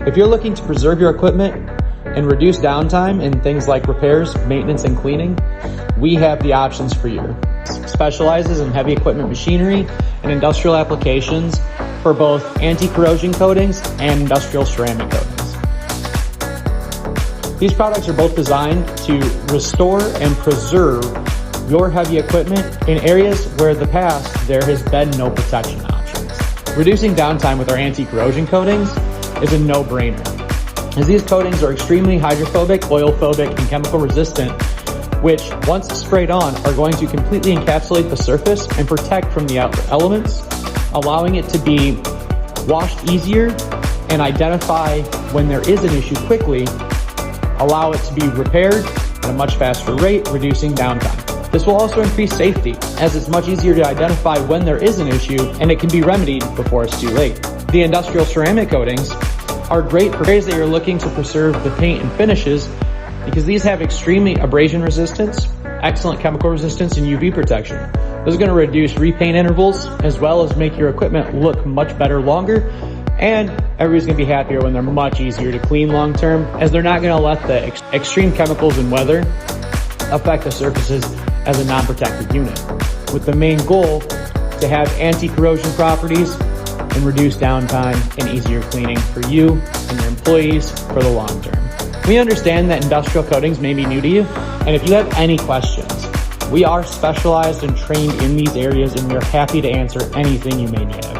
If you're looking to preserve your equipment and reduce downtime in things like repairs, maintenance, and cleaning, we have the options for you. Specializes in heavy equipment machinery and industrial applications for both anti-corrosion coatings and industrial ceramic coatings. These products are both designed to restore and preserve your heavy equipment in areas where in the past there has been no protection options. Reducing downtime with our anti-corrosion coatings is a no-brainer, as these coatings are extremely hydrophobic, oil-phobic, and chemical resistant, which once sprayed on are going to completely encapsulate the surface and protect from the elements, allowing it to be washed easier and identify when there is an issue quickly, allow it to be repaired at a much faster rate, reducing downtime. This will also increase safety, as it's much easier to identify when there is an issue and it can be remedied before it's too late. The industrial ceramic coatings are great for areas that you're looking to preserve the paint and finishes, because these have extremely abrasion resistance, excellent chemical resistance, and UV protection. This is going to reduce repaint intervals as well as make your equipment look much better longer, and everybody's going to be happier when they're much easier to clean long term, as they're not going to let the extreme chemicals and weather affect the surfaces as a non-protected unit, with the main goal to have anti-corrosion properties and reduce downtime and easier cleaning for you and your employees for the long term. We understand that industrial coatings may be new to you, and if you have any questions, we are specialized and trained in these areas, and we are happy to answer anything you may have.